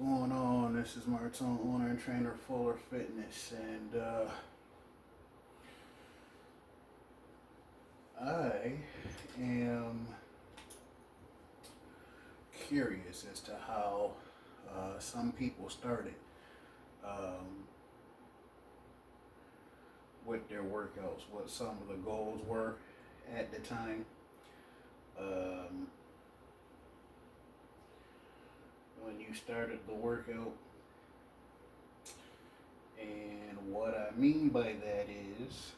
going on? This is Martin, owner and trainer Fuller Fitness, and I am curious as to how some people started um, with their workouts, what some of the goals were at the time. Um, when you started the workout, and what I mean by that is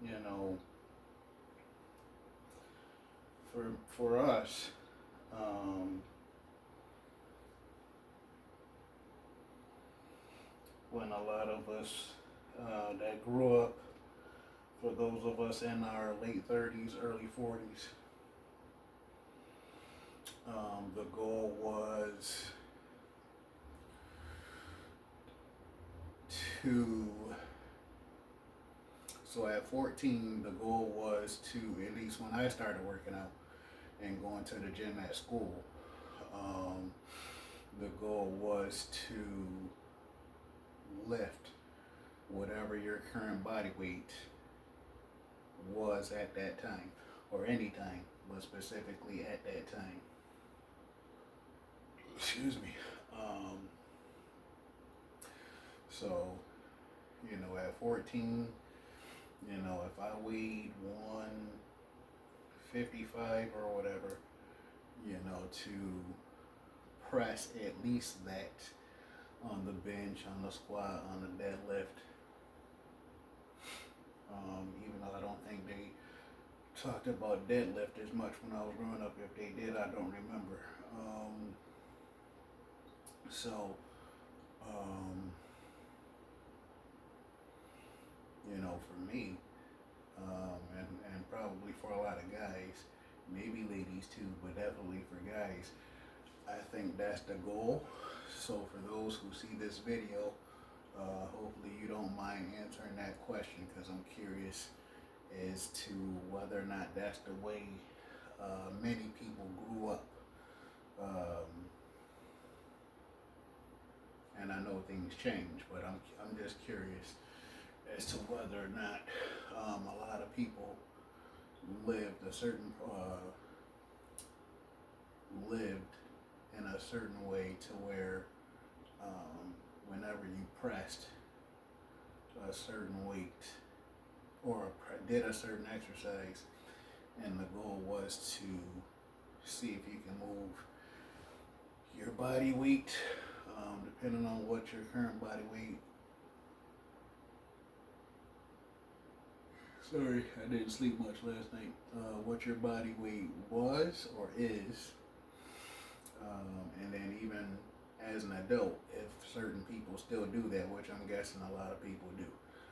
you know, for us, um, when a lot of us that grew up, for those of us in our late 30s, early 40s, the goal was to, so at 14, the goal was to, at least when I started working out and going to the gym at school, um, the goal was to lift whatever your current body weight was at that time, or any time, but specifically at that time. Excuse me. So, at 14, if I weighed 155 or whatever, to press at least that on the bench, on the squat, on the deadlift. Even though I don't think they talked about deadlift as much when I was growing up. If they did, I don't remember. So, um, for me, and probably for a lot of guys, maybe ladies too, but definitely for guys, I think that's the goal. So for those who see this video, hopefully you don't mind answering that question, because I'm curious as to whether or not that's the way many people grew up. And I know things change, but I'm just curious as to whether or not a lot of people lived a certain lived in a certain way to where whenever you pressed a certain weight or did a certain exercise, and the goal was to see if you can move your body weight, depending on what your current body weight. Sorry, I didn't sleep much last night. What your body weight was or is, and then even as an adult, if certain people still do that, which I'm guessing a lot of people do.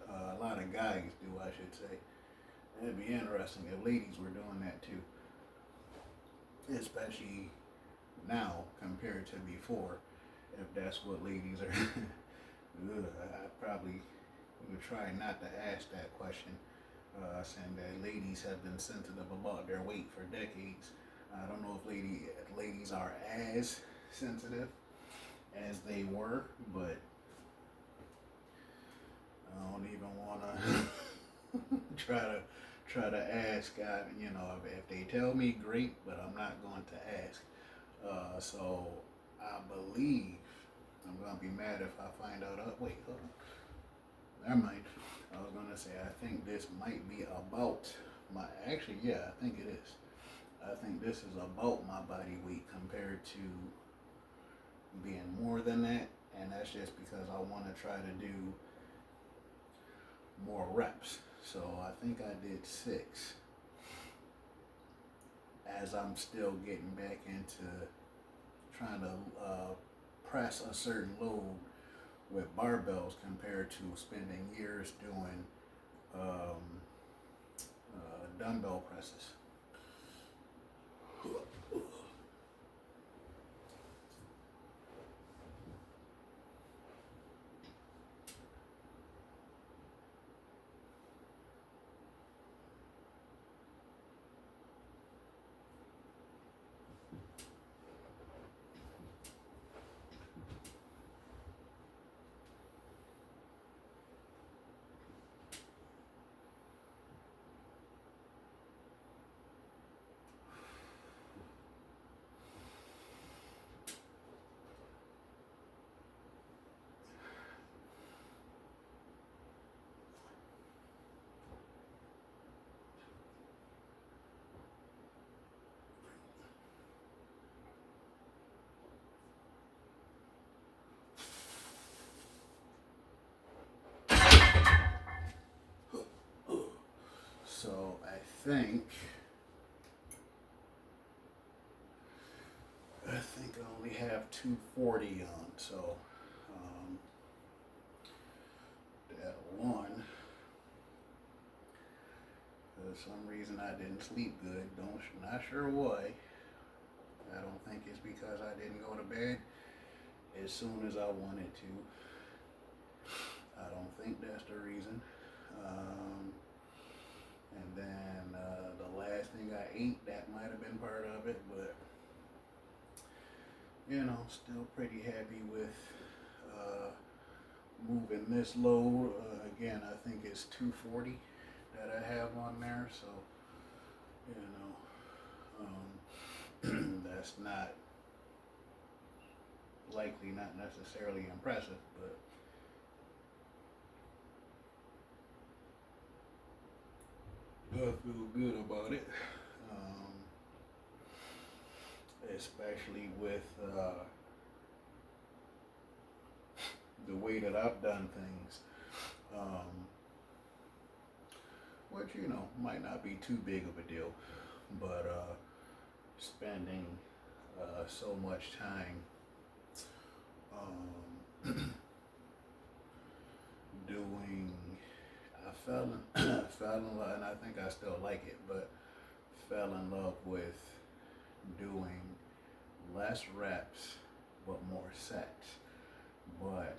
A lot of guys do, I should say. It'd be interesting if ladies were doing that too, especially now compared to before. If that's what ladies are, I probably would try not to ask that question, saying that ladies have been sensitive about their weight for decades. I don't know if ladies are as sensitive as they were, but I don't even want to try to ask. If they tell me, great, but I'm not going to ask. So I believe I'm gonna be mad if I find out. Wait, hold on. Never mind. I was gonna say I think this might be about my. Actually, yeah, I think it is. I think this is about my body weight compared to being more than that, and that's just because I want to try to do more reps. So I think I did 6, as I'm still getting back into trying to press a certain load with barbells compared to spending years doing dumbbell presses. think I only have 240 on, so that one. For some reason I didn't sleep good. Not sure why. I don't think it's because I didn't go to bed as soon as I wanted to. I don't think that's the reason. And then the last thing I ate, that might have been part of it, but still pretty happy with moving this load. Again, I think it's 240 that I have on there, so that's not likely not necessarily impressive, but I feel good about it, especially with the way that I've done things, which might not be too big of a deal, but spending so much time doing. I fell in love, and I think I still like it, but fell in love with doing less reps but more sets. But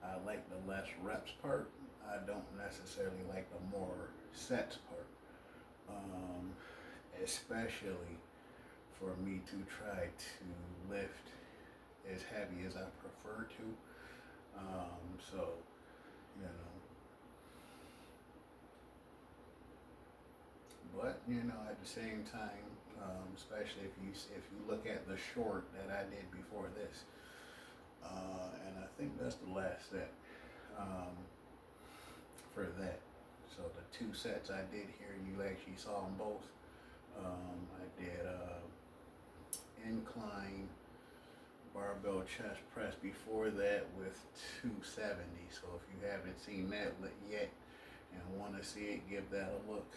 I like the less reps part. I don't necessarily like the more sets part, especially for me to try to lift as heavy as I prefer to. So, but at the same time, especially if you look at the short that I did before this, and I think that's the last set for that. So the two sets I did here, you actually saw them both. I did incline barbell chest press before that with 270. So if you haven't seen that yet and want to see it, give that a look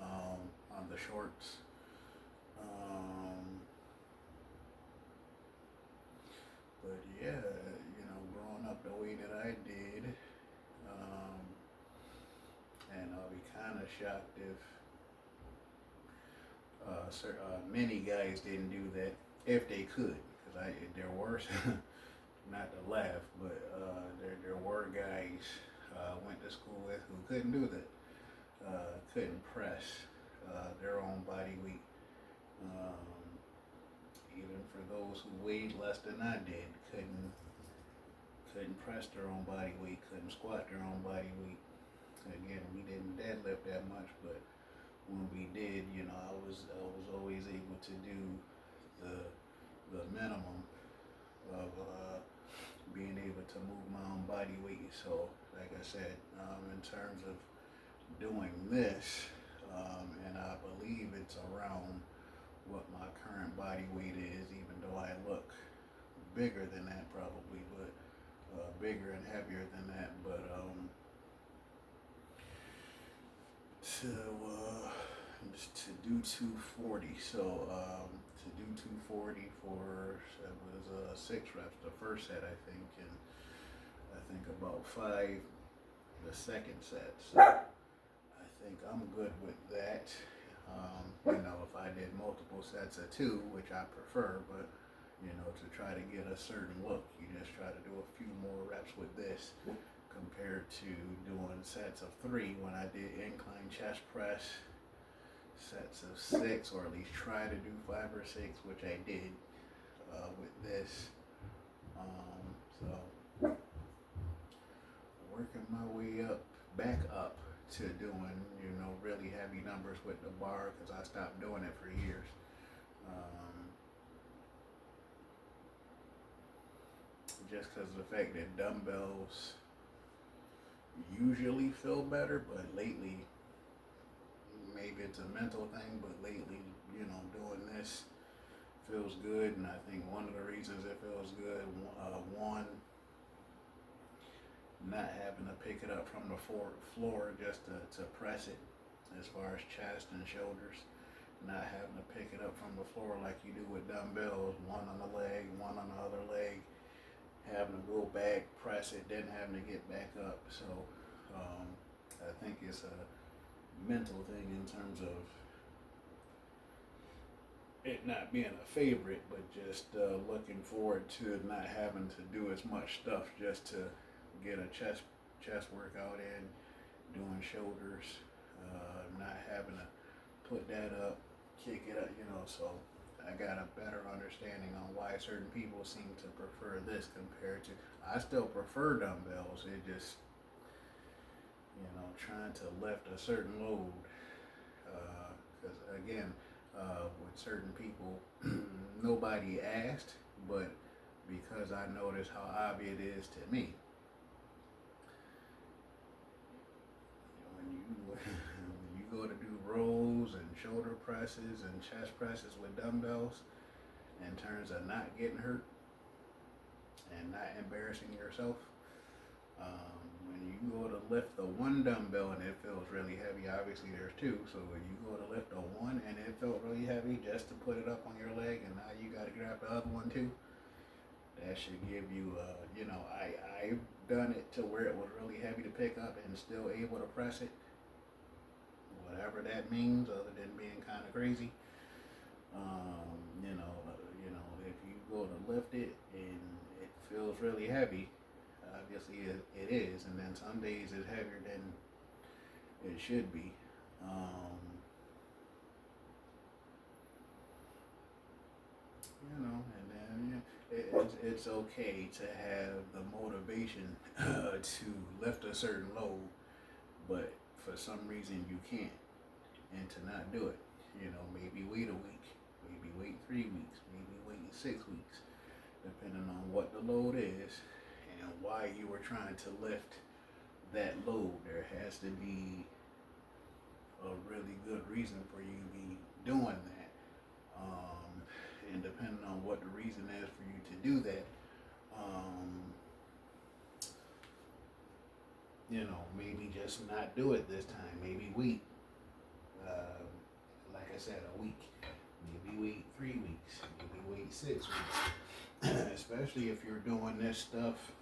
on the shorts. But yeah, growing up the way that I did, and I'll be kind of shocked if many guys didn't do that if they could, because there were not to laugh, but there were guys I went to school with who couldn't do that, couldn't press their own body weight. Even for those who weighed less than I did, couldn't press their own body weight, couldn't squat their own body weight. Again, we didn't deadlift that much, but when we did, I was always able to do the minimum of being able to move my own body weight. So, like I said, in terms of doing this, and I believe it's around what my current body weight is, even though I look bigger than that probably, but bigger and heavier than that, but to do 240. So to do 240 for, it was 6 reps the first set, I think, and I think about 5 the second set. So I think I'm good with that. If I did multiple sets of 2, which I prefer, but to try to get a certain look, you just try to do a few more reps with this compared to doing sets of 3 when I did incline chest press, sets of 6, or at least try to do 5 or 6, which I did with this. So working my way back up to doing, really heavy numbers with the bar, because I stopped doing it for years. Just because of the fact that dumbbells usually feel better, but lately, maybe it's a mental thing, but lately, doing this feels good, and I think one of the reasons it feels good, one, not having to pick it up from the floor just to press it as far as chest and shoulders, not having to pick it up from the floor like you do with dumbbells, one on the leg, one on the other leg, having to go back, press it, then having to get back up. So I think it's a mental thing in terms of it not being a favorite, but just looking forward to not having to do as much stuff just to get a chest workout in, doing shoulders, not having to put that up, kick it up, so I got a better understanding on why certain people seem to prefer this compared to, I still prefer dumbbells, it just, trying to lift a certain load, because again, with certain people, nobody asked, but because I noticed how obvious it is to me, when you go to do rows and shoulder presses and chest presses with dumbbells, in terms of not getting hurt and not embarrassing yourself, when you go to lift the one dumbbell and it feels really heavy, obviously there's two, so when you go to lift the one and it felt really heavy just to put it up on your leg and now you got to grab the other one too, that should give you, I've done it to where it was really heavy to pick up and still able to press it, whatever that means other than being kind of crazy. If you go to lift it and it feels really heavy, obviously it is, and then some days it's heavier than it should be. And then it's okay to have the motivation to lift a certain load, but for some reason you can't, and to not do it. Maybe wait a week, maybe wait 3 weeks, maybe wait 6 weeks, depending on what the load is and why you were trying to lift that load. There has to be a really good reason for you to be doing that. And depending on what the reason is for you to do that, maybe just not do it this time. Maybe wait, like I said, a week. Maybe wait 3 weeks. Maybe wait 6 weeks. Especially if you're doing this stuff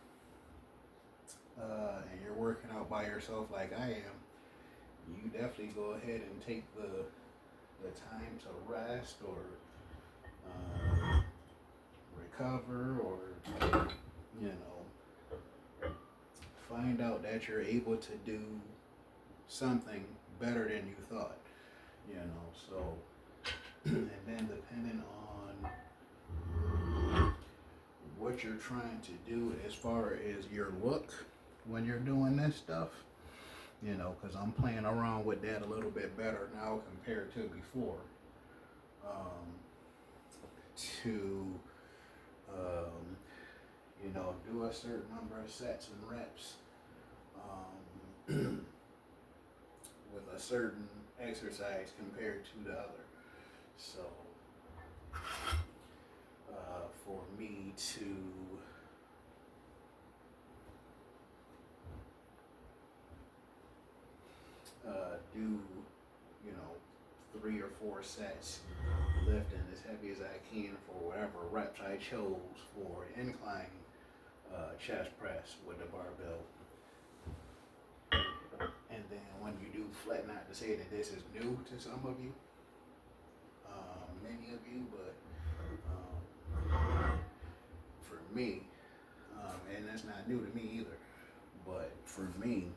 and you're working out by yourself like I am, you definitely go ahead and take the time to rest or recover or find out that you're able to do something better than you thought, so and then depending on what you're trying to do as far as your look when you're doing this stuff, because I'm playing around with that a little bit better now compared to before, to do a certain number of sets and reps with a certain exercise compared to the other. So for me to do 3 or 4 sets lifting as heavy as I can for whatever reps I chose for incline chest press with the barbell. And then when you do flat, not to say that this is new to some of you, many of you, but for me, and that's not new to me either, but for me,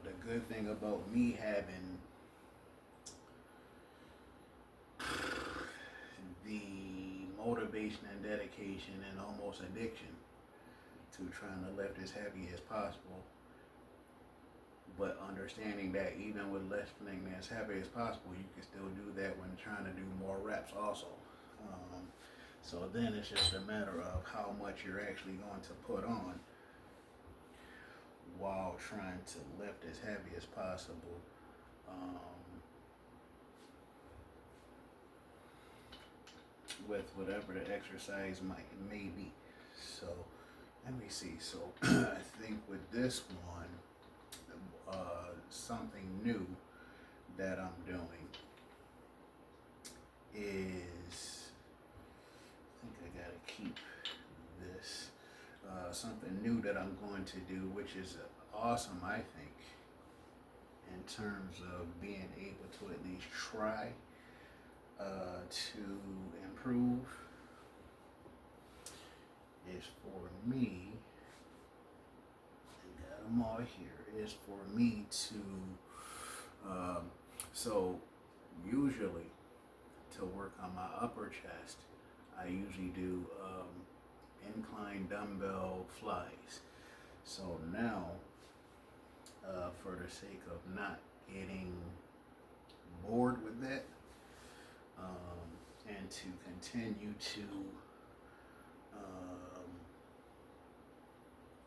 the good thing about me having the motivation and dedication and almost addiction to trying to lift as heavy as possible, but understanding that even with lifting as heavy as possible, you can still do that when trying to do more reps also. So then it's just a matter of how much you're actually going to put on while trying to lift as heavy as possible. with whatever the exercise may be. So let me see. So I think with this one, something new that I'm doing is, I think I gotta keep this. Something new that I'm going to do, which is awesome, I think, in terms of being able to at least try to improve, is for me, I got them all here, is for me to, so usually to work on my upper chest, I usually do incline dumbbell flies. So now, for the sake of not getting bored with that, and to continue to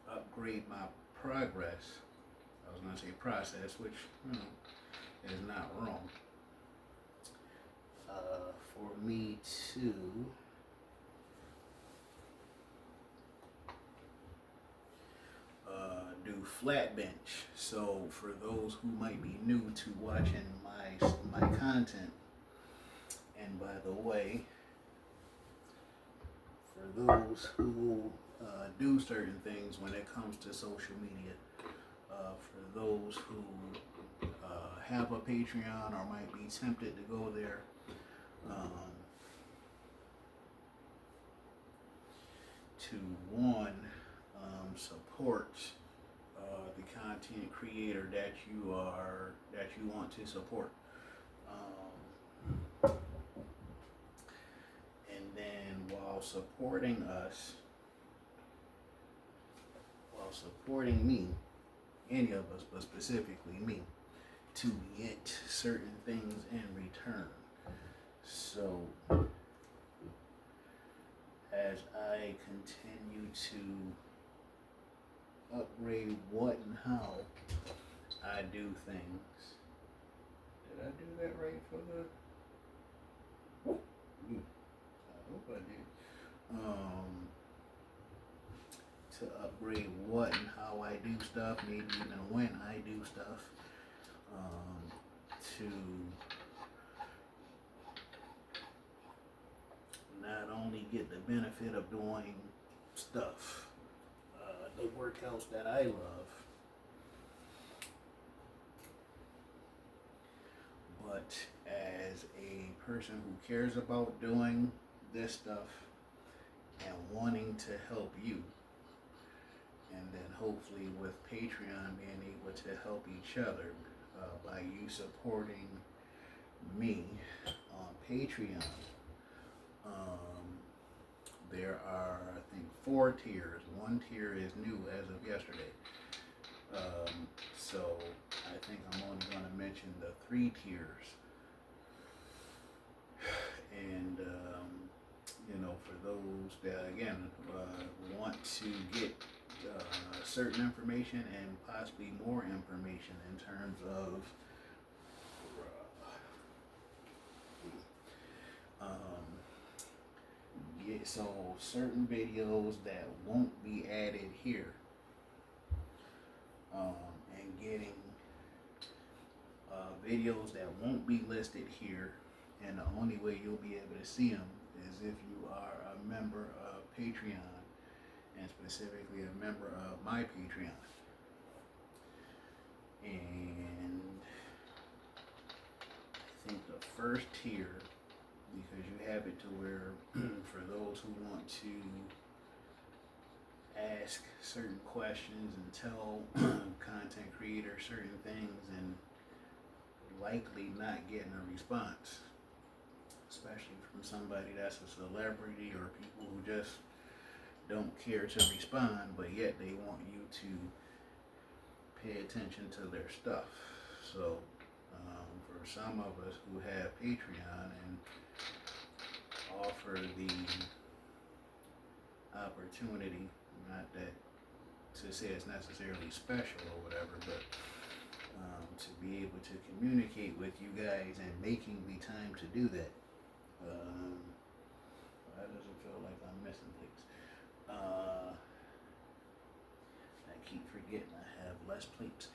upgrade my progress, I was going to say process, which is not wrong, for me to do flat bench. So for those who might be new to watching my content, and by the way, for those who do certain things when it comes to social media, for those who have a Patreon or might be tempted to go there, to one, support the content creator that you want to support, and then while supporting me, any of us, but specifically me, to get certain things in return. So as I continue to upgrade what and how I do things. Did I do that right for the? I hope I did. To upgrade what and how I do stuff, maybe even when I do stuff. To not only get the benefit of doing stuff, the workouts that I love, but as a person who cares about doing this stuff and wanting to help you, and then hopefully with Patreon being able to help each other by you supporting me on Patreon. There are, I think, 4 tiers. One tier is new as of yesterday. So I think I'm only going to mention the 3 tiers. And, for those that, again, want to get certain information and possibly more information in terms of so certain videos that won't be added here, and getting videos that won't be listed here, and the only way you'll be able to see them is if you are a member of Patreon, and specifically a member of my Patreon. And I think the first tier, because you have it to where for those who want to ask certain questions and tell content creators certain things and likely not getting a response, especially from somebody that's a celebrity or people who just don't care to respond, but yet they want you to pay attention to their stuff. So for some of us who have Patreon and offer the opportunity, not that to say it's necessarily special or whatever, but to be able to communicate with you guys and making the time to do that. Why does it feel like I'm missing things? I keep forgetting I have less plates.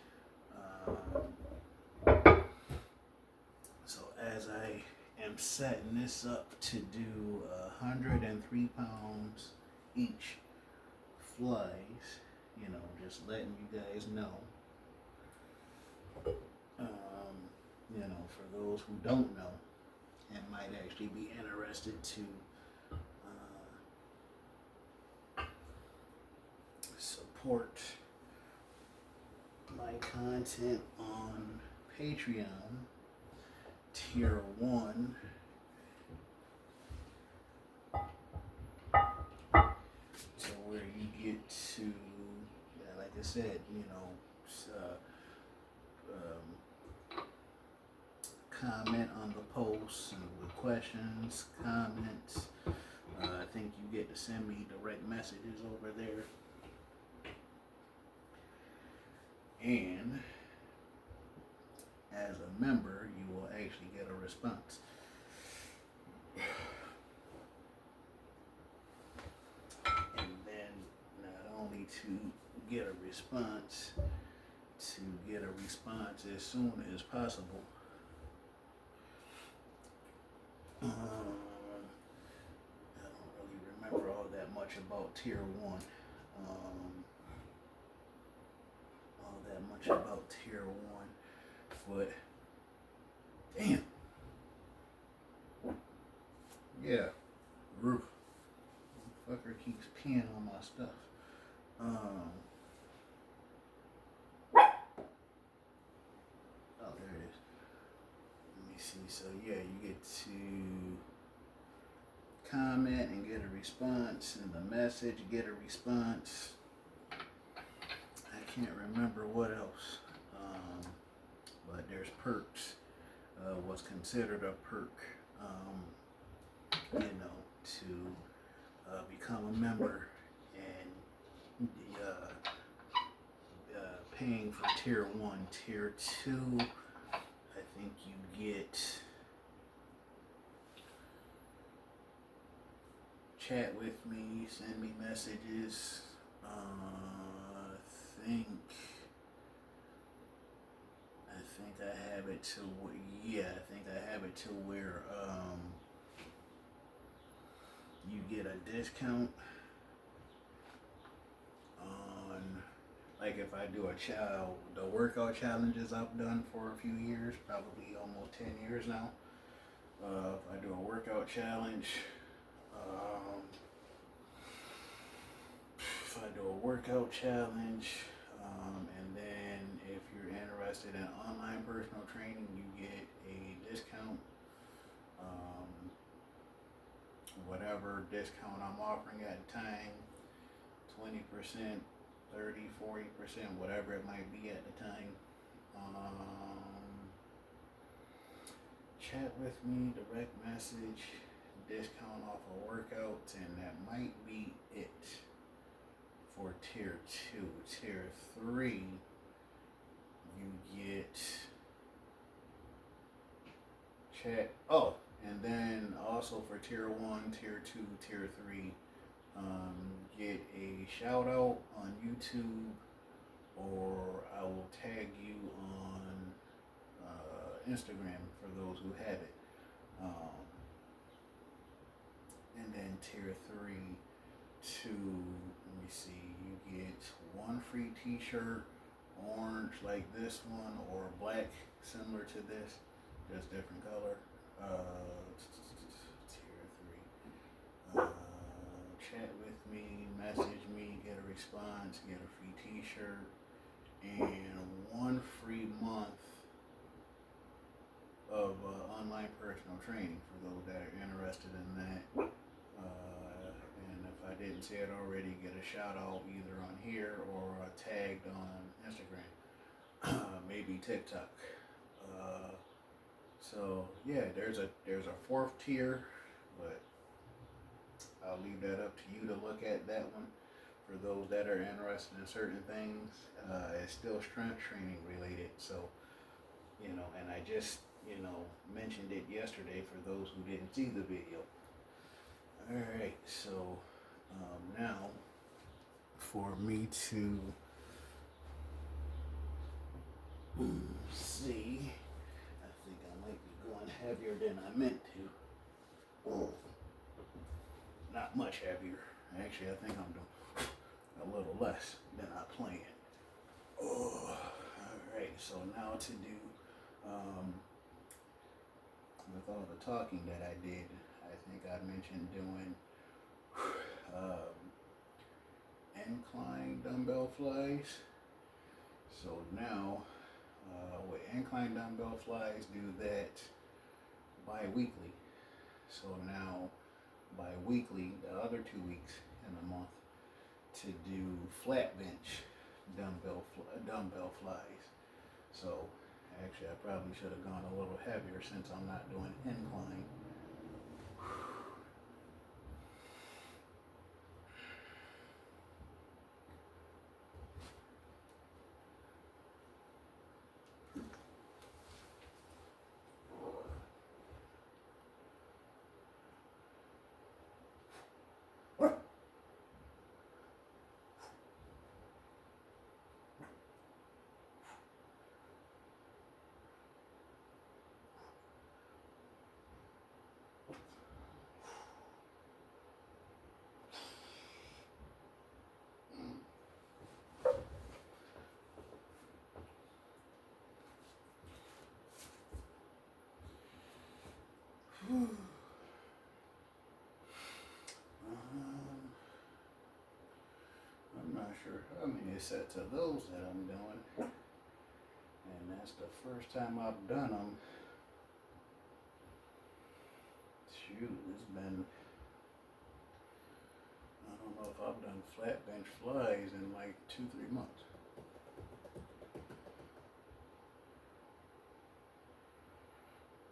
So as I am setting this up to do 103 pounds each flies, just letting you guys know. For those who don't know and might actually be interested to support my content on Patreon, tier 1, to where you get to, like I said, comment on the posts and with questions, comments. I think you get to send me direct messages over there. And as a member, you will actually get a response. And then not only to get a response as soon as possible. I don't really remember all that much about tier 1. But damn. Yeah. Roof. Fucker keeps peeing on my stuff. Oh, there it is. Let me see. So yeah, you get to comment and get a response, and the message, get a response. I can't remember what else. But there's perks. What's considered a perk, to become a member, and paying for tier 1. Tier 2, I think you get chat with me, send me messages. I think I have it to where you get a discount on, like, if I do the workout challenges I've done for a few years, probably almost 10 years now. If I do a workout challenge, and then if you're interested in online personal training, you get a discount. Whatever discount I'm offering at the time, 20%, 30, 40%, whatever it might be at the time. Chat with me, direct message, discount off of workouts, and that might be it for tier 2. Tier 3, you get chat. Oh, and then also for tier 1, tier 2, tier 3, get a shout out on YouTube, or I will tag you on Instagram for those who have it. And then tier 3, let me see, you get 1 free t-shirt, orange like this one, or black similar to this, just different color. Tier 3. Chat with me, message me, get a response, get a free t-shirt, and 1 free month of online personal training for those that are interested in that. And if I didn't say it already, get a shout out either on here or tagged on Instagram, maybe TikTok. So yeah, there's a 4th tier, but I'll leave that up to you to look at that one. For those that are interested in certain things, it's still strength training related. So, and I just, mentioned it yesterday for those who didn't see the video. Alright, so now for me to see, I think I might be going heavier than I meant to. Oh, not much heavier. Actually, I think I'm doing a little less than I planned. Oh, alright, so now to do, with all the talking that I did, I think I mentioned doing incline dumbbell flies. So now, with incline dumbbell flies, do that bi-weekly. So now, bi-weekly, the other 2 weeks in the month, to do flat bench dumbbell flies. So actually, I probably should have gone a little heavier since I'm not doing incline. I'm not sure how many sets of those that I'm doing, and that's the first time I've done them. Shoot, it's been, I don't know if I've done flat bench flies in like 2-3 months.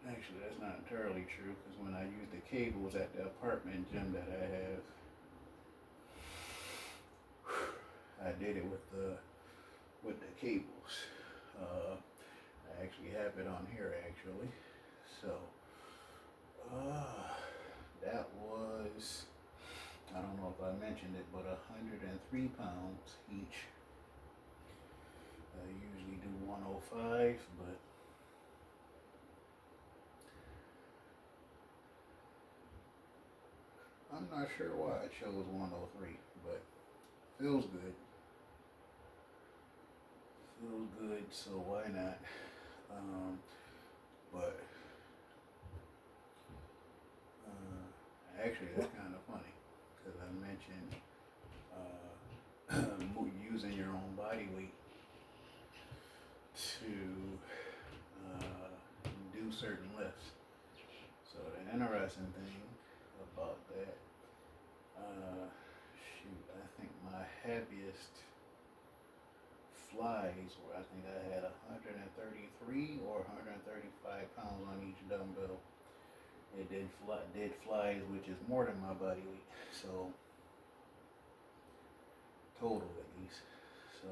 Actually, that's not entirely true, because when I use the cables at the apartment gym that I have, I did it with the cables. I actually have it on here actually. So that was, I don't know if I mentioned it, but 103 pounds each. I usually do 105, but I'm not sure why it shows 103, but feels good. Feels good, so why not? But actually, that's kind of funny because I mentioned using your own body weight to do certain lifts. So the interesting thing about that, shoot, I think my heaviest flies were, I think I had 133 or 135 pounds on each dumbbell. It did flies, which is more than my body weight. So total at least. So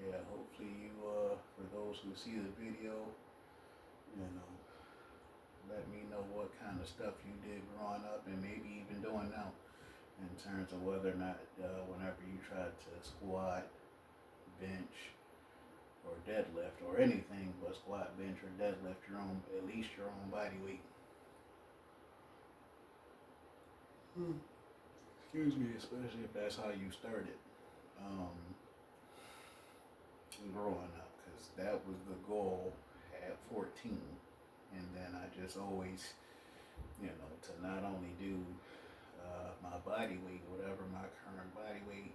yeah, hopefully you for those who see the video, you know, let me know what kind of stuff you did growing up and maybe even doing now in terms of whether or not whenever you try to squat, bench, or deadlift or anything but squat, bench, or deadlift your own, at least your own body weight. Excuse me, especially if that's how you started growing up, because that was the goal at 14. And then I just always, you know, to not only do my body weight, whatever my current body weight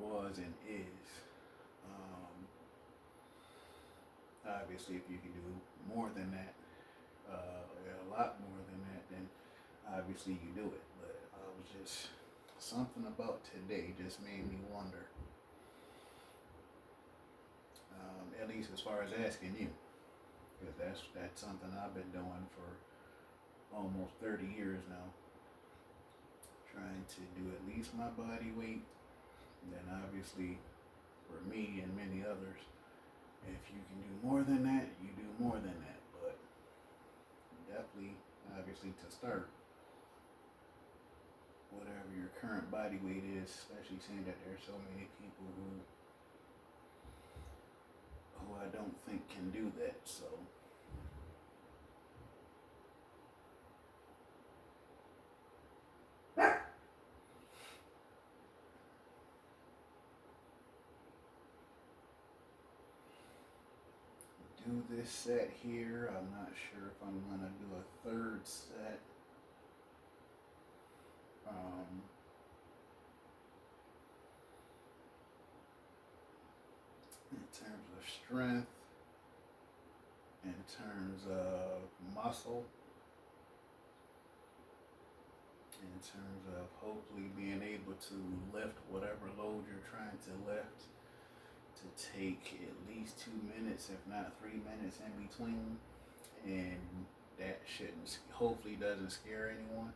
was and is. Obviously, if you can do more than that, a lot more than that, then obviously you do it. But I was just, something about today just made me wonder, at least as far as asking you, because that's something I've been doing for almost 30 years now, trying to do at least my body weight, and then obviously for me and many others, If you can do more than that, you do more than that. But definitely, obviously, to start, whatever your current body weight is, especially seeing that there's so many people who I don't think can do that. So do this set here. I'm not sure if I'm gonna do a third set. Um, in terms of strength, in terms of muscle, in terms of hopefully being able to lift whatever load you're trying to lift, to take at least 2 minutes, if not 3 minutes in between, and that shouldn't, hopefully doesn't scare anyone.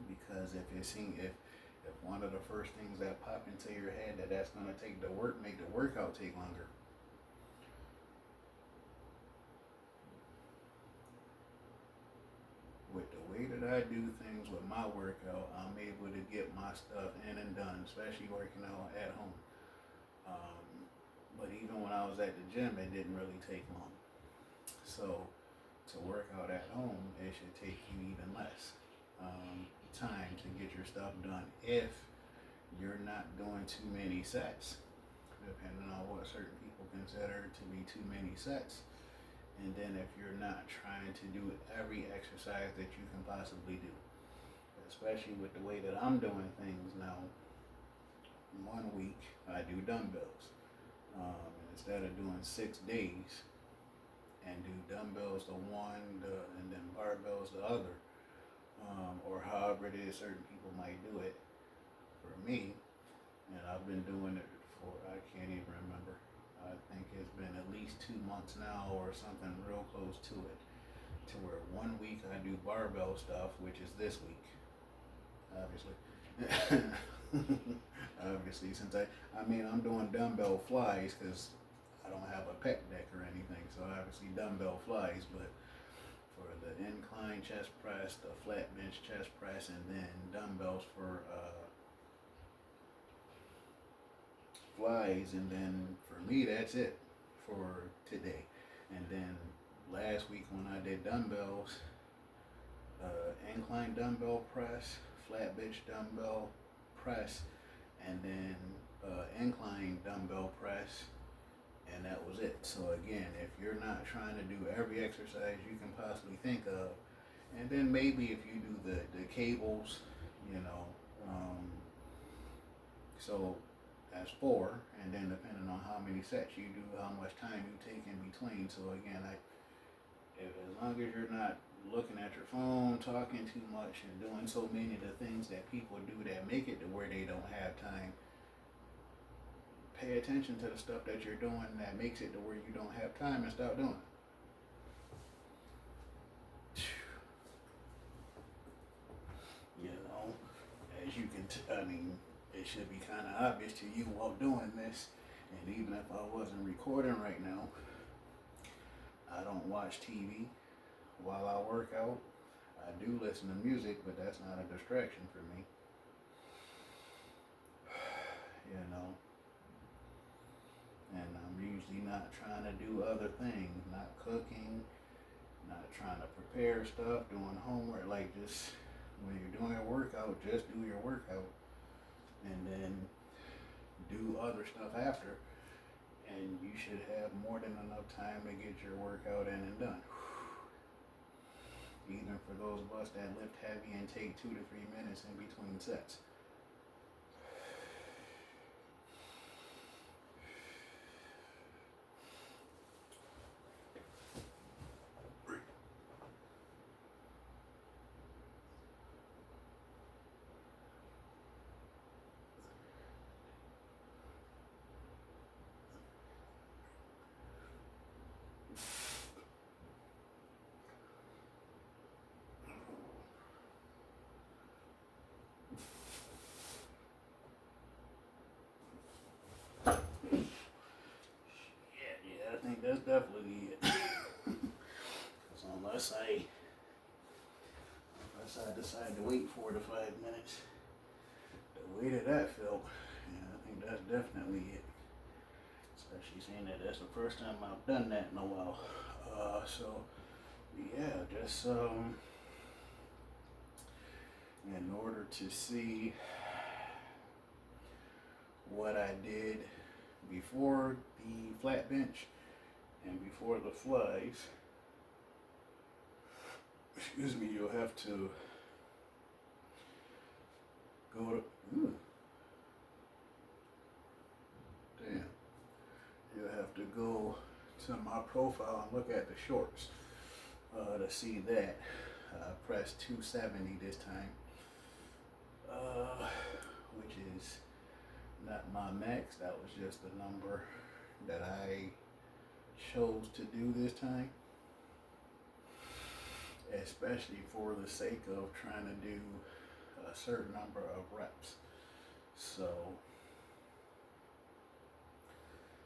Because if one of the first things that pop into your head that's gonna take the work, make the workout take longer. With the way that I do things with my workout, I'm able to get my stuff in and done, especially working out at home. Um, but even when I was at the gym, it didn't really take long. So to work out at home, it should take you even less time to get your stuff done if you're not doing too many sets, depending on what certain people consider to be too many sets. And then if you're not trying to do every exercise that you can possibly do, especially with the way that I'm doing things now. 1 week I do dumbbells. Instead of doing 6 days and do dumbbells the one, and then barbells the other, or however it is certain people might do it. For me, and I've been doing it for, I can't even remember. I think it's been at least 2 months now or something real close to it. To where 1 week I do barbell stuff, which is this week, obviously. Obviously, since I'm doing dumbbell flies because I don't have a pec deck or anything, so obviously dumbbell flies, but for the incline chest press, the flat bench chest press, and then dumbbells for flies, and then for me that's it for today. And then last week when I did dumbbells, incline dumbbell press, flat bench dumbbell press, and then incline dumbbell press, and that was it. So again, if you're not trying to do every exercise you can possibly think of, and then maybe if you do the cables, you know, so that's 4, and then depending on how many sets you do, how much time you take in between. So again, as long as you're not looking at your phone, talking too much, and doing so many of the things that people do that make it to where they don't have time, pay attention to the stuff that you're doing that makes it to where you don't have time, and stop doing it. You know, as you can, it should be kind of obvious to you while doing this, and even if I wasn't recording right now, I don't watch TV while I work out. I do listen to music, but that's not a distraction for me. You know, and I'm usually not trying to do other things, not cooking, not trying to prepare stuff, doing homework. Like, just when you're doing a workout, just do your workout, and then do other stuff after, and you should have more than enough time to get your workout in and done. Even for those of us that lift heavy and take 2 to 3 minutes in between sets. I decide to wait 4 to 5 minutes, the way that felt, yeah, I think that's definitely it. Especially seeing that that's the first time I've done that in a while. So yeah, just in order to see what I did before the flat bench and before the flies, excuse me, you'll have to go to, damn, you'll have to go to my profile and look at the shorts to see that. I pressed 270 this time, which is not my max. That was just the number that I chose to do this time, especially for the sake of trying to do a certain number of reps. So,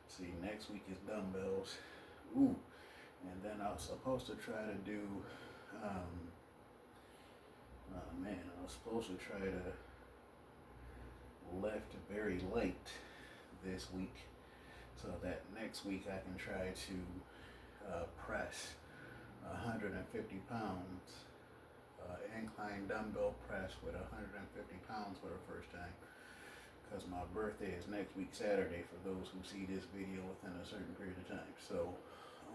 see, next week is dumbbells. Ooh, and then I was supposed to try to do, I was supposed to try to lift very light this week so that next week I can try to press 150 pounds, incline dumbbell press with 150 pounds for the first time, because my birthday is next week Saturday for those who see this video within a certain period of time. So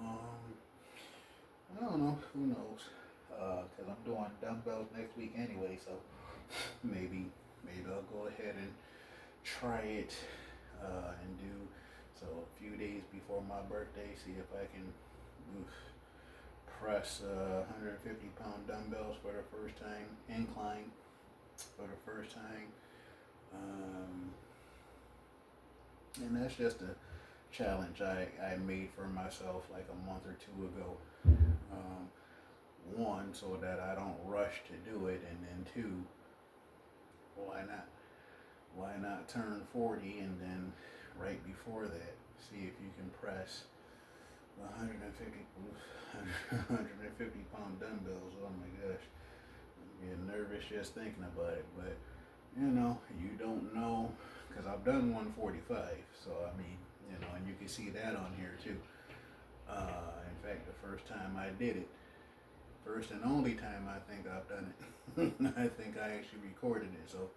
I don't know, who knows, because I'm doing dumbbells next week anyway, so maybe I'll go ahead and try it and do so a few days before my birthday, see if I can press 150 pound dumbbells for the first time, incline for the first time, and that's just a challenge I made for myself like a month or two ago. One, so that I don't rush to do it, and then two, why not turn 40 and then right before that see if you can press 150 pound dumbbells. Oh my gosh, I'm getting nervous just thinking about it, but you don't know, because I've done 145, so I mean, and you can see that on here too. In fact, the first time I did it, first and only time I think I've done it, I think I actually recorded it, so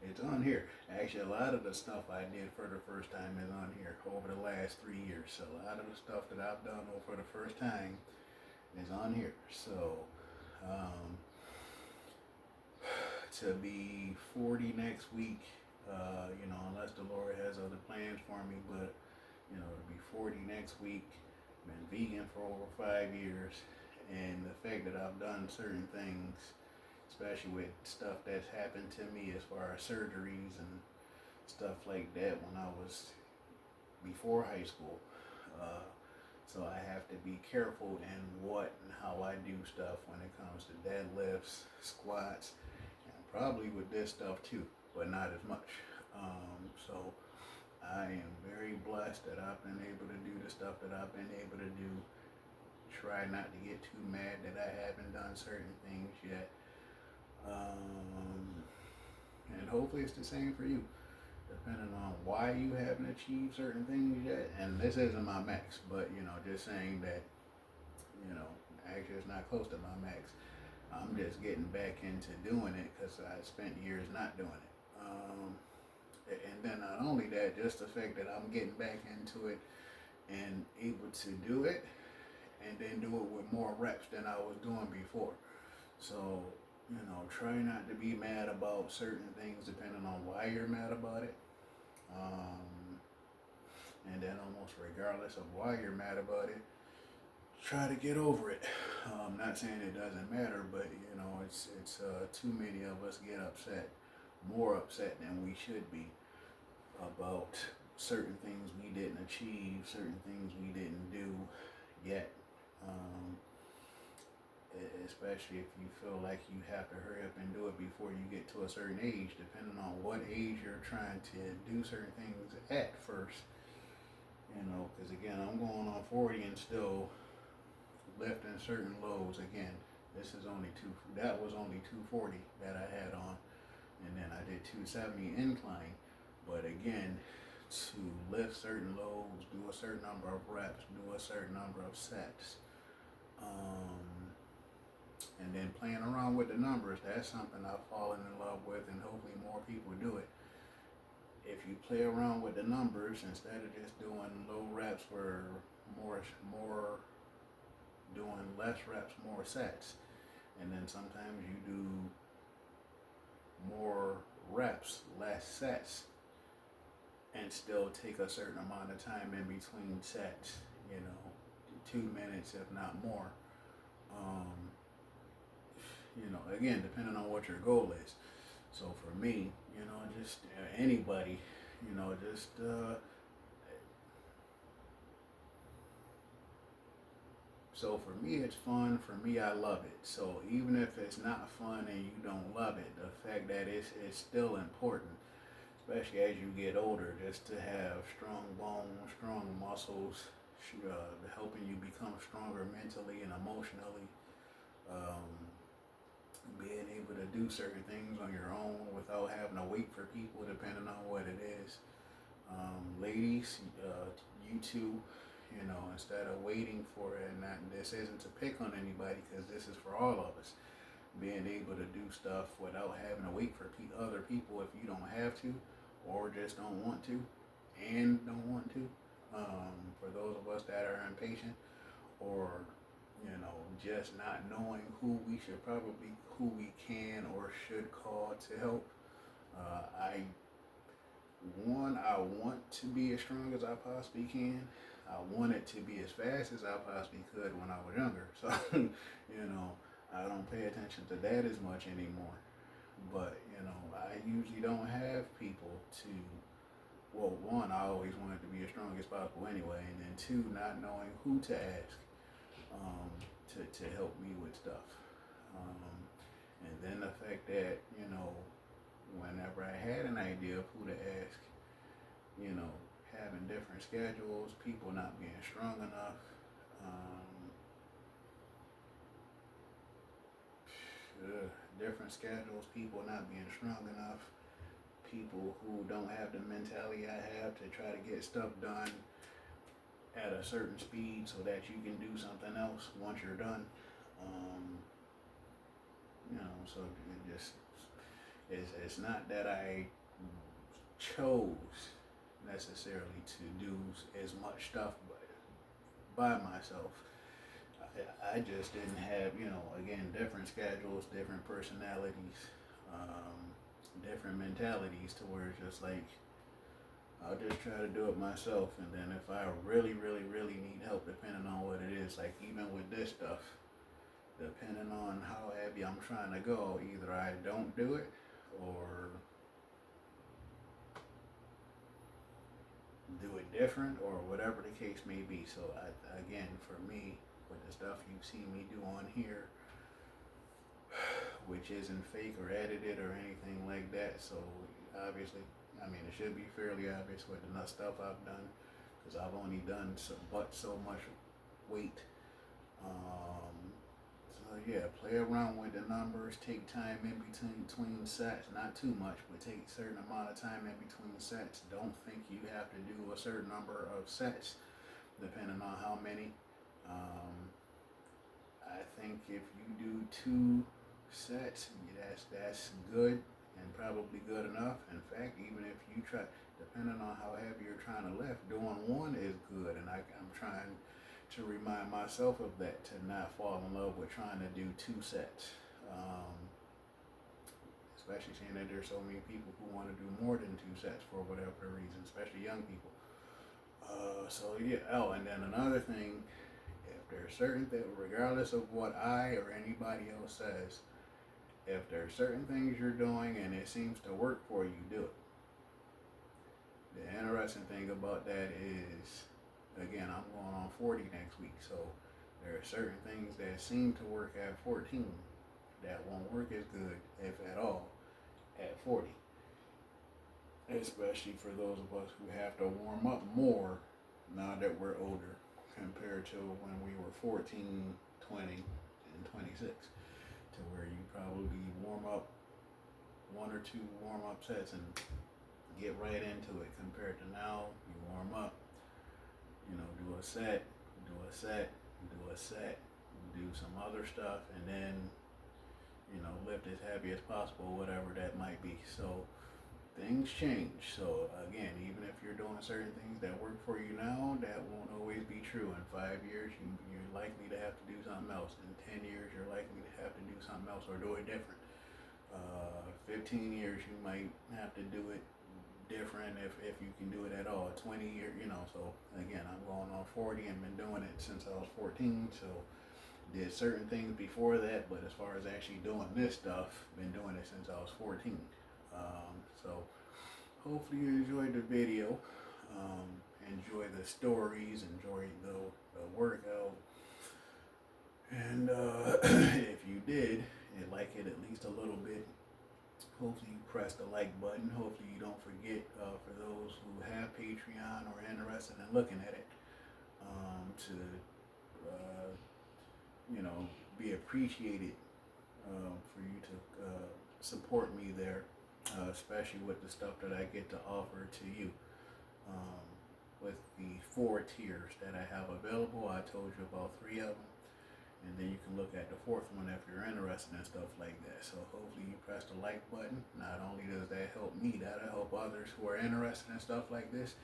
it's on here. Actually, a lot of the stuff I did for the first time is on here over the last 3 years. So a lot of the stuff that I've done for the first time is on here. So to be 40 next week, unless the Lord has other plans for me, but to be 40 next week, been vegan for over 5 years, and the fact that I've done certain things, especially with stuff that's happened to me as far as surgeries and stuff like that when I was before high school. So I have to be careful in what and how I do stuff when it comes to deadlifts, squats, and probably with this stuff too, but not as much. So I am very blessed that I've been able to do the stuff that I've been able to do. Try not to get too mad that I haven't done certain things yet. And hopefully it's the same for you, depending on why you haven't achieved certain things yet. And this isn't my max, but just saying that, actually it's not close to my max. I'm just getting back into doing it because I spent years not doing it. And then not only that, just the fact that I'm getting back into it and able to do it, and then do it with more reps than I was doing before. So, try not to be mad about certain things depending on why you're mad about it. And then almost regardless of why you're mad about it, try to get over it. Not saying it doesn't matter, but it's too many of us get upset, more upset than we should be, about certain things we didn't achieve, certain things we didn't do yet. Especially if you feel like you have to hurry up and do it before you get to a certain age, depending on what age you're trying to do certain things at first. Because again, I'm going on 40 and still lifting certain loads. Again, this is only two. That was only 240 that I had on, and then I did 270 incline. But again, to lift certain loads, do a certain number of reps, do a certain number of sets, and then playing around with the numbers. That's something I've fallen in love with, and hopefully more people do it. If you play around with the numbers instead of just doing low reps for more doing less reps, more sets, and then sometimes you do more reps, less sets, and still take a certain amount of time in between sets, 2 minutes if not more. Again, depending on what your goal is. So for me, just anybody, just so for me it's fun. For me, I love it. So even if it's not fun and you don't love it, the fact that it's still important, especially as you get older, just to have strong bones, strong muscles, helping you become stronger mentally and emotionally. Being able to do certain things on your own without having to wait for people, depending on what it is. Ladies, you too, instead of waiting for it, and this isn't to pick on anybody because this is for all of us. Being able to do stuff without having to wait for other people if you don't have to, or just don't want to, and don't want to. For those of us that are impatient, or just not knowing who we can or should call to help. I want to be as strong as I possibly can. I want it to be as fast as I possibly could when I was younger. So, I don't pay attention to that as much anymore. But, I usually don't have people to, well, one, I always wanted to be as strong as possible anyway, and then two, not knowing who to ask. To help me with stuff. And then the fact that, whenever I had an idea of who to ask, having different schedules, people not being strong enough, different schedules, people not being strong enough, people who don't have the mentality I have to try to get stuff done at a certain speed so that you can do something else once you're done. So it just it's not that I chose necessarily to do as much stuff by myself. I just didn't have, again, different schedules, different personalities, different mentalities, to where it's just like, I'll just try to do it myself, and then if I really, really, really need help, depending on what it is, like even with this stuff, depending on how heavy I'm trying to go, either I don't do it, or do it different, or whatever the case may be. So again, for me, with the stuff you've seen me do on here, which isn't fake or edited or anything like that, so obviously, it should be fairly obvious with the stuff I've done, because I've only done so much weight. So yeah, play around with the numbers, take time in between sets, not too much, but take a certain amount of time in between sets. Don't think you have to do a certain number of sets, depending on how many. I think if you do 2 sets, that's good, and probably good enough. In fact, even if you try, depending on how heavy you're trying to lift, doing 1 is good, and I'm trying to remind myself of that, to not fall in love with trying to do 2 sets, especially seeing that there's so many people who want to do more than 2 sets for whatever reason, especially young people. So yeah, and then another thing, if there's certain things, regardless of what I or anybody else says, if there's certain things you're doing and it seems to work for you, do it. The interesting thing about that is, again, I'm going on 40 next week, so there are certain things that seem to work at 14 that won't work as good, if at all, at 40. Especially for those of us who have to warm up more now that we're older, compared to when we were 14, 20 and 26, to where you probably warm up one or two warm up sets and get right into it, compared to now you warm up, do a set, do a set, do a set, do some other stuff, and then lift as heavy as possible, whatever that might be. So things change. So again, even if you're doing certain things that work for you now, that won't always be true. In 5 years, you're likely to have to do something else. In 10 years, you're likely to have to do something else or do it different. 15 years, you might have to do it different if you can do it at all. 20 years, so again, I'm going on 40 and been doing it since I was 14. So did certain things before that, but as far as actually doing this stuff, been doing it since I was 14. So hopefully you enjoyed the video, enjoy the stories, enjoy the workout, and if you did, and like it at least a little bit, hopefully you press the like button. Hopefully you don't forget, for those who have Patreon or interested in looking at it, to be appreciated, for you to support me there, especially with the stuff that I get to offer to you. With the 4 tiers that I have available, I told you about 3 of them, and then you can look at the 4th one if you're interested in stuff like that. So hopefully you press the like button. Not only does that help me, that'll help others who are interested in stuff like this.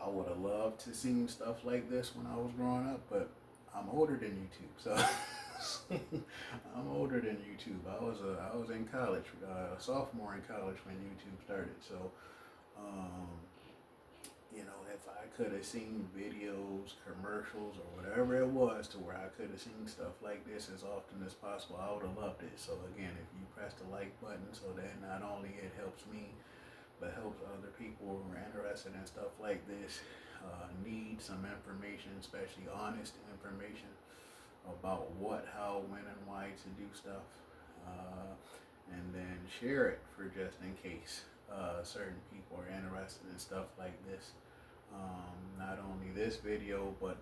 I would have loved to see stuff like this when I was growing up, but I'm older than YouTube, so I'm older than YouTube. I was in college, a sophomore in college when YouTube started. So, if I could have seen videos, commercials, or whatever it was, to where I could have seen stuff like this as often as possible, I would have loved it. So again, if you press the like button, so that not only it helps me, but helps other people who are interested in stuff like this, need some information, especially honest information about what, how, when, and why to do stuff, and then share it for just in case certain people are interested in stuff like this. Not only this video, but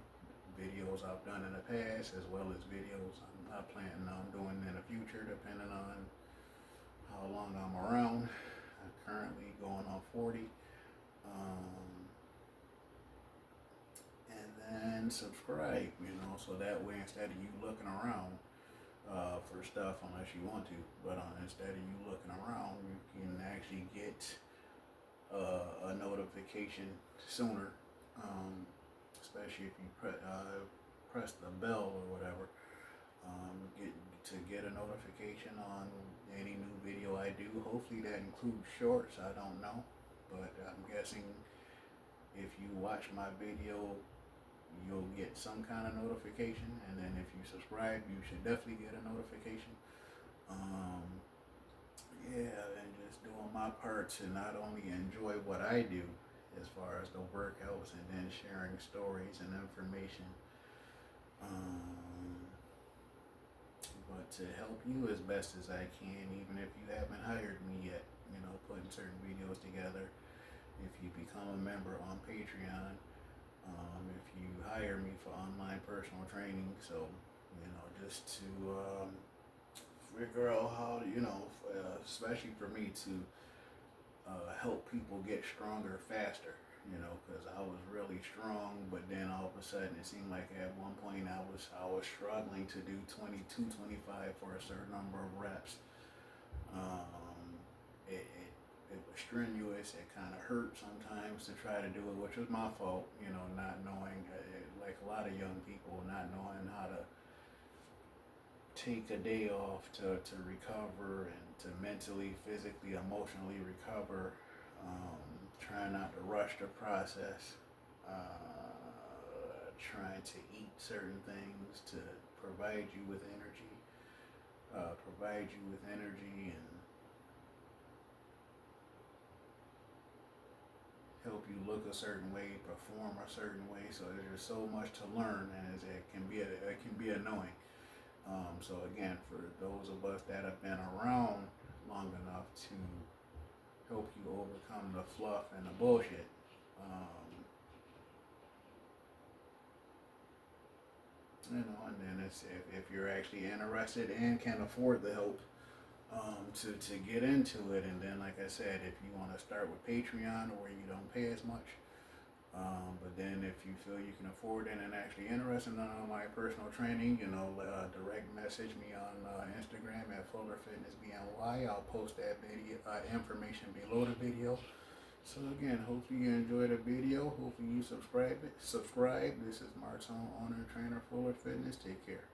videos I've done in the past, as well as videos I'm planning on doing in the future, depending on how long I'm around. I'm currently going on 40. And then subscribe, so that way, instead of you looking around for stuff, unless you want to, but instead of you looking around, you can actually get a notification sooner, especially if you press the bell or whatever, get a notification on any new video I do. Hopefully that includes shorts, I don't know, but I'm guessing if you watch my video, you'll get some kind of notification, and then if you subscribe, you should definitely get a notification. And just doing my part to not only enjoy what I do as far as the workouts, and then sharing stories and information, but to help you as best as I can, even if you haven't hired me yet, putting certain videos together. If you become a member on Patreon, if you hire me for online personal training, so just to figure out how to, especially for me to help people get stronger faster, because I was really strong, but then all of a sudden it seemed like at one point I was struggling to do 22, 25 for a certain number of reps. It was strenuous. It kind of hurt sometimes to try to do it, which was my fault, not knowing, like a lot of young people, not knowing how to take a day off to recover, and to mentally, physically, emotionally recover, trying not to rush the process, trying to eat certain things to provide you with energy, and help you look a certain way, perform a certain way. So there's just so much to learn, and it can be annoying. So again, for those of us that have been around long enough to help you overcome the fluff and the bullshit, you know, and then it's if you're actually interested and can afford the help, to get into it. And then, like I said, if you want to start with Patreon where you don't pay as much, but then if you feel you can afford it and actually interested in my personal training, you know, direct message me on Instagram at Fuller Fitness BNY. I'll post that video information below the video. So again, hopefully you enjoyed the video. Hopefully you subscribe. This is Martone, owner and trainer, Fuller Fitness. Take care.